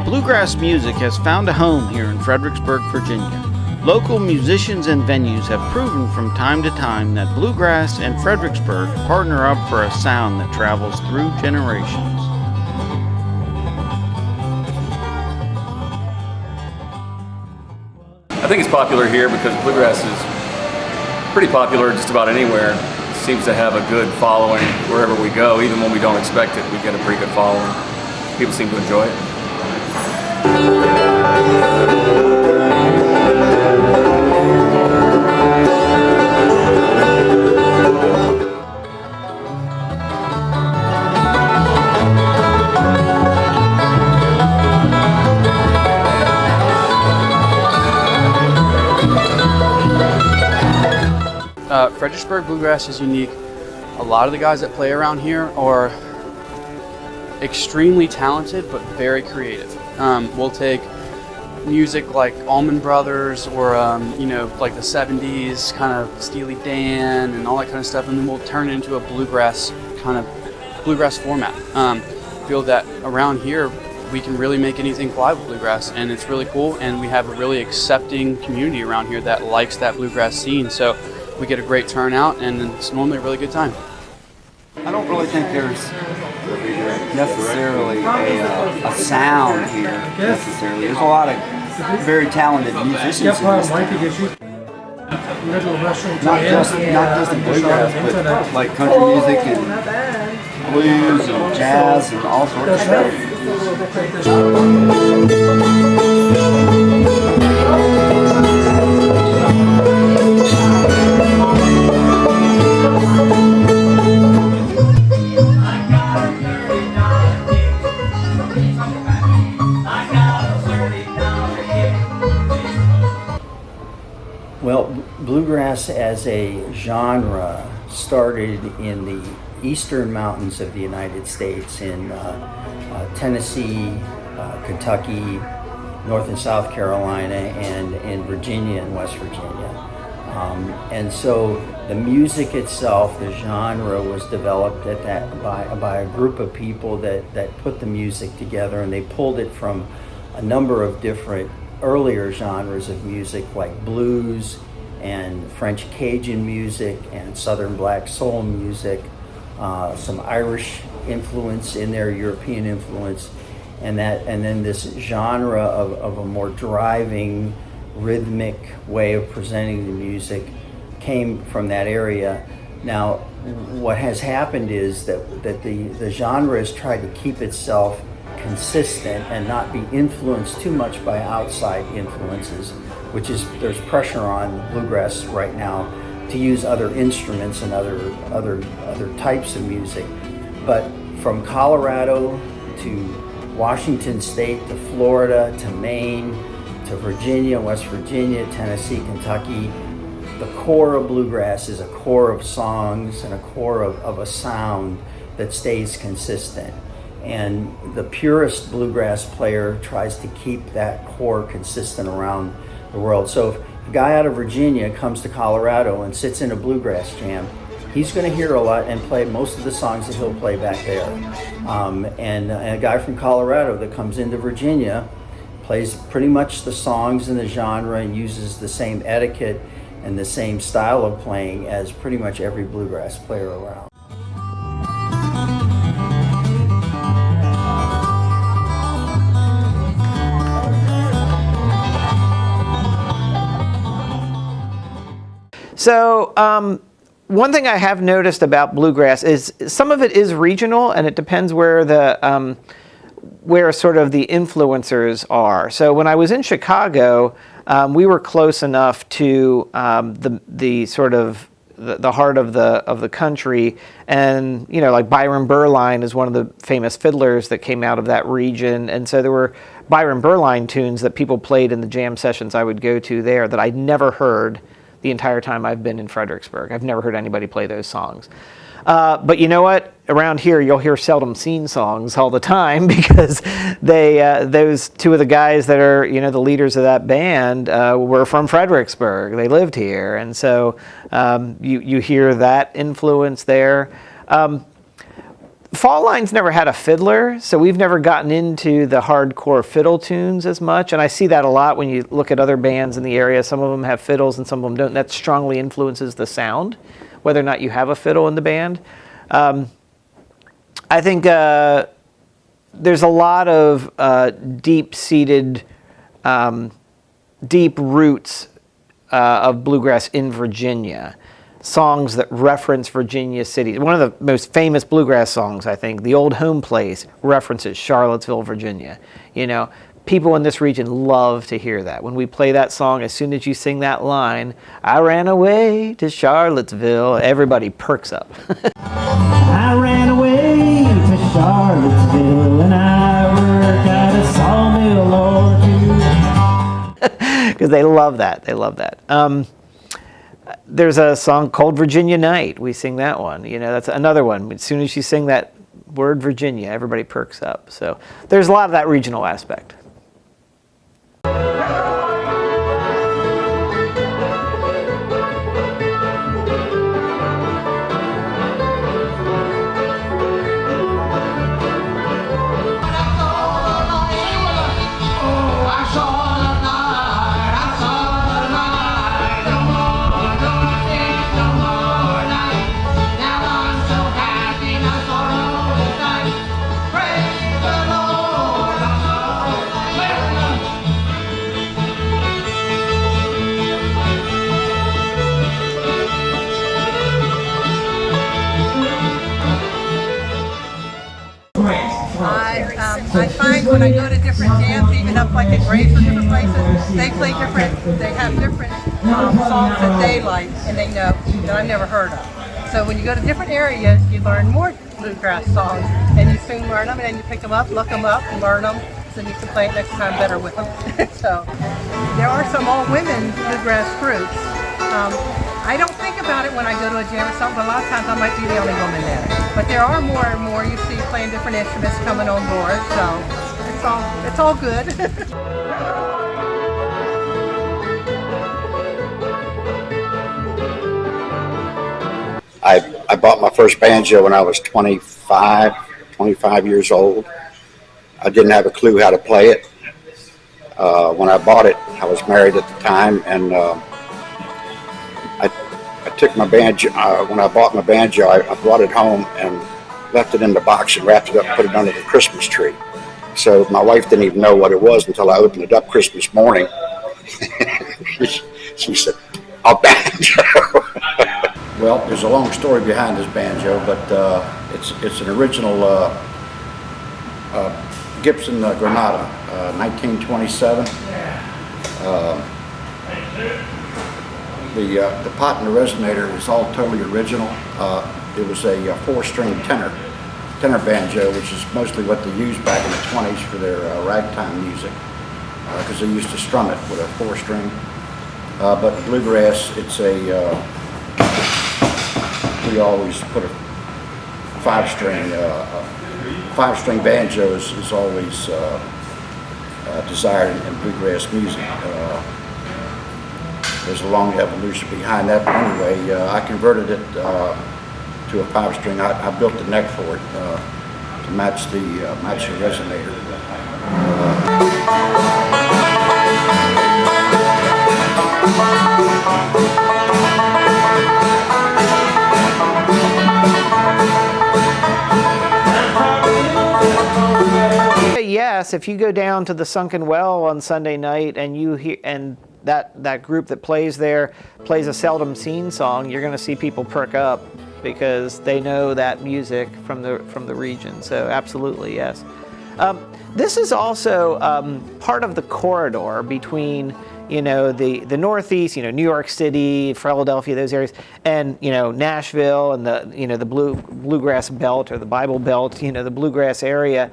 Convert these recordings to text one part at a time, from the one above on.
Bluegrass music has found a home here in Fredericksburg, Virginia. Local musicians and venues have proven from time to time that Bluegrass and Fredericksburg partner up for a sound that travels through generations. I think it's popular here because Bluegrass is pretty popular just about anywhere. It seems to have a good following wherever we go. Even when we don't expect it, we get a pretty good following. People seem to enjoy it. Fredericksburg Bluegrass is unique. A lot of the guys that play around here are extremely talented but very creative. We'll take music like Allman Brothers or like the 70s kind of Steely Dan and all that kind of stuff, and then we'll turn it into a bluegrass format. Feel that around here we can really make anything fly with bluegrass, and it's really cool, and we have a really accepting community around here that likes that bluegrass scene, so we get a great turnout, and it's normally a really good time. I don't really think there's necessarily a sound here, necessarily. There's a lot of very talented musicians in this town. Not just in bluegrass, but like country music and blues and jazz and all sorts of stuff. Well, bluegrass as a genre started in the eastern mountains of the United States in Tennessee, Kentucky, North and South Carolina, and in Virginia and West Virginia. And so the music itself, the genre, was developed by a group of people that put the music together, and they pulled it from a number of different earlier genres of music like blues and French Cajun music and Southern black soul music, some Irish influence in there, European influence, and then this genre of a more driving, rhythmic way of presenting the music came from that area. Now, what has happened is that the genre has tried to keep itself consistent and not be influenced too much by outside influences, which is, there's pressure on bluegrass right now to use other instruments and other types of music. But from Colorado to Washington State to Florida to Maine to Virginia, West Virginia, Tennessee, Kentucky, the core of bluegrass is a core of songs and a core of a sound that stays consistent. And the purest bluegrass player tries to keep that core consistent around the world. So if a guy out of Virginia comes to Colorado and sits in a bluegrass jam, he's going to hear a lot and play most of the songs that he'll play back there. And a guy from Colorado that comes into Virginia plays pretty much the songs in the genre and uses the same etiquette and the same style of playing as pretty much every bluegrass player around. So one thing I have noticed about bluegrass is some of it is regional, and it depends where where sort of the influencers are. So when I was in Chicago, we were close enough to the sort of the heart of the country, and like Byron Berline is one of the famous fiddlers that came out of that region, and so there were Byron Berline tunes that people played in the jam sessions I would go to there that I'd never heard the entire time I've been in Fredericksburg. I've never heard anybody play those songs. But you know what? Around here, you'll hear seldom seen songs all the time because those two of the guys that are, the leaders of that band were from Fredericksburg. They lived here. And so you hear that influence there. Fall Line's never had a fiddler, so we've never gotten into the hardcore fiddle tunes as much. And I see that a lot when you look at other bands in the area. Some of them have fiddles and some of them don't. That strongly influences the sound, whether or not you have a fiddle in the band. I think there's a lot of deep-seated, deep roots of bluegrass in Virginia. Songs that reference Virginia City. One of the most famous bluegrass songs, I think, The Old Home Place, references Charlottesville, Virginia. You know, people in this region love to hear that. When we play that song, as soon as you sing that line, I ran away to Charlottesville, everybody perks up. I ran away to Charlottesville and I worked at a sawmill or two. Because they love that. They love that. There's a song called Virginia Night. We sing that one. You know, that's another one. As soon as you sing that word Virginia, everybody perks up. So there's a lot of that regional aspect. I find when I go to different jams, even up like at Grace or different places, they play different, they have different songs that they like and they know that I've never heard of. So when you go to different areas, you learn more bluegrass songs and you soon learn them and then you pick them up, look them up, and learn them so you can play it next time better with them. So there are some all-women bluegrass groups. I don't think about it when I go to a jam or something, but a lot of times I might be the only woman there. But there are more and more you see playing different instruments coming on board, so it's all good. I bought my first banjo when I was 25 years old. I didn't have a clue how to play it. When I bought it, I was married at the time, and I took my banjo, when I bought my banjo, I brought it home and left it in the box and wrapped it up and put it under the Christmas tree. So my wife didn't even know what it was until I opened it up Christmas morning. She said, "A banjo." Well, there's a long story behind this banjo, but it's an original Gibson Granada, 1927. The pot and the resonator is all totally original. It was a four-string tenor banjo, which is mostly what they used back in the 20s for their ragtime music, because they used to strum it with a four-string. But bluegrass, it's we always put a five-string banjo is always desired in bluegrass music. There's a long evolution behind that, but anyway, I converted it to a five-string. I built the neck for it to match the resonator. Yes, if you go down to the Sunken Well on Sunday night and you hear that group that plays there plays a seldom seen song, you're going to see people perk up because they know that music from the region. So absolutely, yes. This is also part of the corridor between the Northeast, New York City, Philadelphia, those areas, and Nashville and the bluegrass belt or the Bible Belt, the bluegrass area.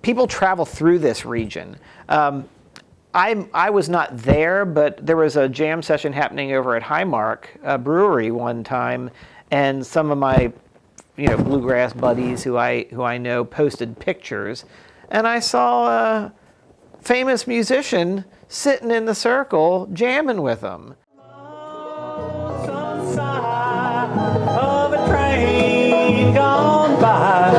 People travel through this region. I was not there, but there was a jam session happening over at Highmark Brewery one time, and some of my bluegrass buddies who I know posted pictures, and I saw a famous musician sitting in the circle jamming with them. Some side of a train train gone by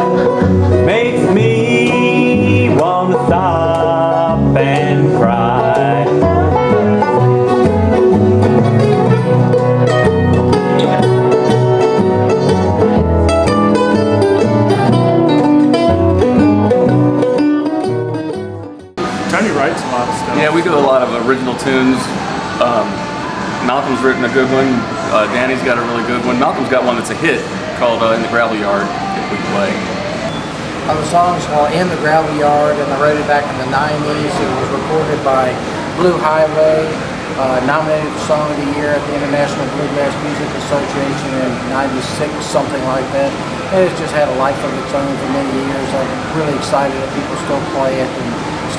makes me want to stop and cry. Tony writes a lot of stuff. Yeah, we do a lot of original tunes. Malcolm's written a good one. Danny's got a really good one. Malcolm's got one that's a hit called In the Gravel Yard that we play. The song's called In the Gravel Yard, and I wrote it back in the 90s. It was recorded by Blue Highway, nominated for Song of the Year at the International Bluegrass Music Association in '96, something like that. And it's just had a life of its own for many years. I'm really excited that people still play it and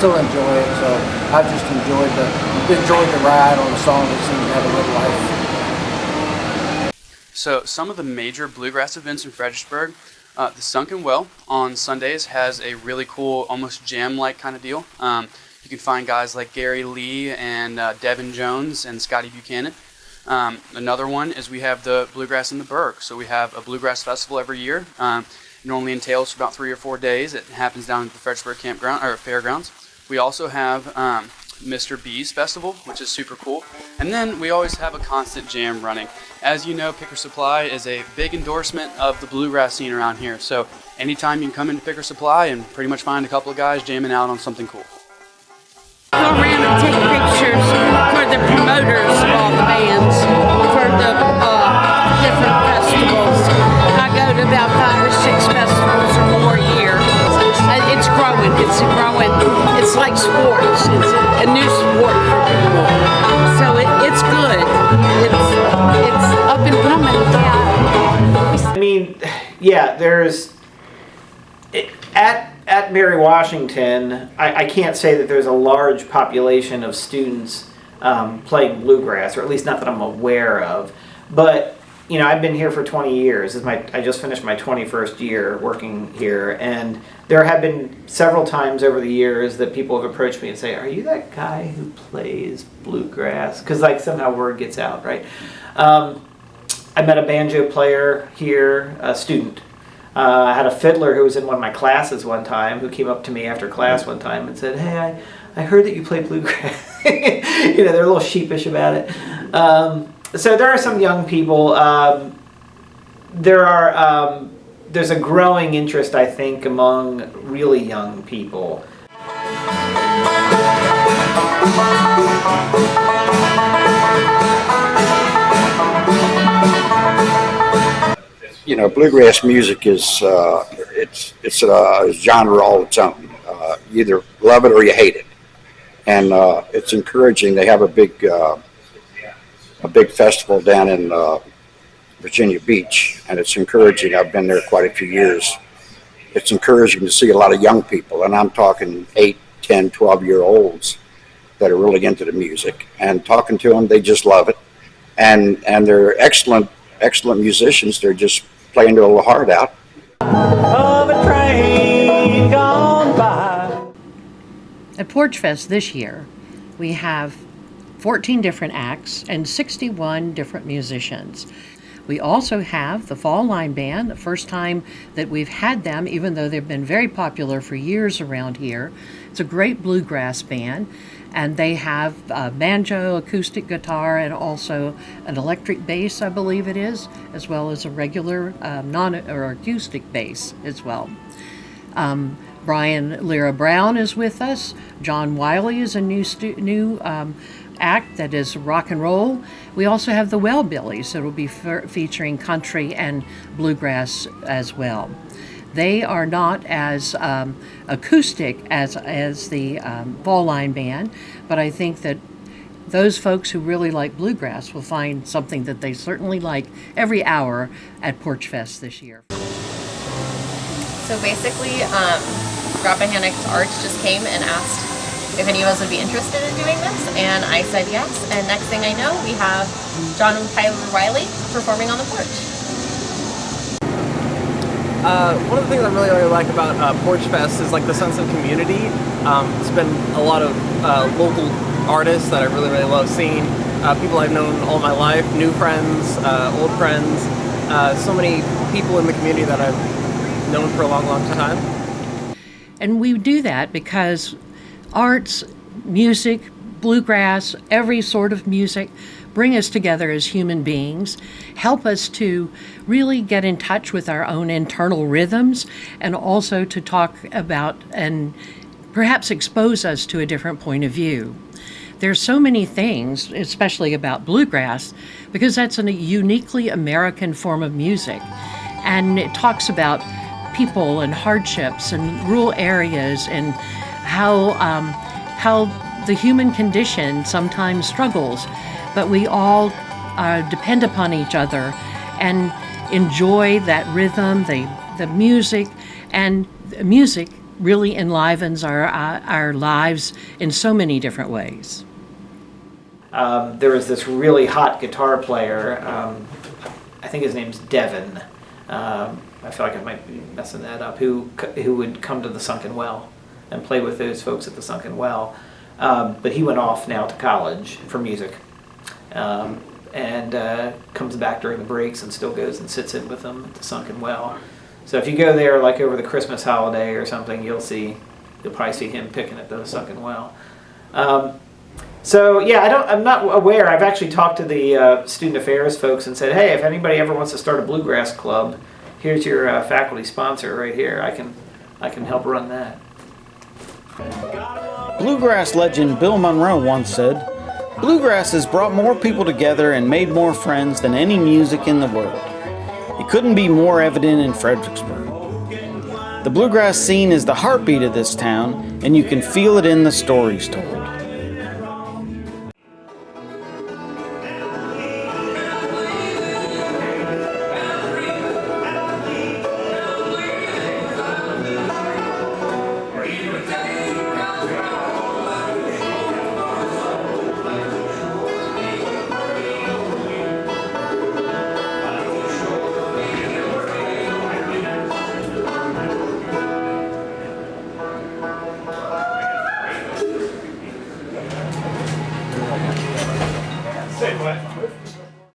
still enjoy it. So I've just enjoyed the ride on a song that seems to have a good life. So some of the major bluegrass events in Fredericksburg, the Sunken Well on Sundays has a really cool, almost jam-like kind of deal. You can find guys like Gary Lee and Devon Jones and Scotty Buchanan. Another one is we have the Bluegrass in the Berg. So we have a Bluegrass Festival every year. It normally entails for about 3 or 4 days. It happens down at the Fredericksburg Campground or Fairgrounds. We also have Mr. B's Festival, which is super cool. And then we always have a constant jam running. As you know, Picker Supply is a big endorsement of the bluegrass scene around here. So anytime you can come into Picker Supply and pretty much find a couple of guys jamming out on something cool. Go around and take pictures for the promoters of all the bands for the different festivals. I go to about 5 or 6 festivals or more a year. It's growing. It's growing. It's like sports. It's a new sport for people. So it's good. It's up and coming. Yeah. I mean, yeah, there's at Mary Washington, I can't say that there's a large population of students playing bluegrass, or at least not that I'm aware of. But you know, I've been here for 20 years. I just finished my 21st year working here, and there have been several times over the years that people have approached me and say, "Are you that guy who plays bluegrass?" Because like somehow word gets out, right? I met a banjo player here, a student. I had a fiddler who was in one of my classes one time who came up to me after class one time and said, "Hey, I heard that you play bluegrass." You know, they're a little sheepish about it. So there are some young people. There's a growing interest, I think, among really young people. You know, bluegrass music is it's a genre all its own. You either love it or you hate it, and it's encouraging. They have a big festival down in Virginia Beach, and it's encouraging. I've been there quite a few years. It's encouraging to see a lot of young people, and I'm talking 8, 10, 12-year-olds that are really into the music. And talking to them, they just love it, and they're excellent musicians. They're just playing their little heart out. Of a train gone by. At Porch Fest this year, we have 14 different acts and 61 different musicians. We also have the Fall Line Band, the first time that we've had them, even though they've been very popular for years around here. It's a great bluegrass band, and they have banjo, acoustic guitar, and also an electric bass, I believe it is, as well as a regular acoustic bass as well. Brian Lyra Brown is with us. John Wiley is a new act that is rock and roll. We also have the Wellbillies that will be featuring country and bluegrass as well. They are not as acoustic as the Fall Line Band, but I think that those folks who really like bluegrass will find something that they certainly like every hour at Porch Fest this year. So basically, Rappahannock's Arts just came and asked if any of us would be interested in doing this, and I said yes, and next thing I know, we have John and Tyler Wiley performing on the porch. One of the things I really like about Porch Fest is like the sense of community. It's been a lot of local artists that I really love seeing. People I've known all my life, new friends, old friends, so many people in the community that I've known for a long, long time. And we do that because arts, music, bluegrass, every sort of music bring us together as human beings, help us to really get in touch with our own internal rhythms, and also to talk about and perhaps expose us to a different point of view. There's so many things, especially about bluegrass, because that's a uniquely American form of music. And it talks about people and hardships and rural areas and how the human condition sometimes struggles, but we all depend upon each other and enjoy that rhythm, the music, and music really enlivens our lives in so many different ways. There was this really hot guitar player, I think his name's Devon. I feel like I might be messing that up. Who would come to the Sunken Well and play with those folks at the Sunken Well. But he went off now to college for music, and comes back during the breaks and still goes and sits in with them at the Sunken Well. So if you go there like over the Christmas holiday or something, you'll probably see him picking at the Sunken Well. So yeah, I'm not aware. I've actually talked to the student affairs folks and said, hey, if anybody ever wants to start a bluegrass club, here's your faculty sponsor right here. I can help run that. Bluegrass legend Bill Monroe once said, "Bluegrass has brought more people together and made more friends than any music in the world." It couldn't be more evident in Fredericksburg. The bluegrass scene is the heartbeat of this town, and you can feel it in the stories told. Say what?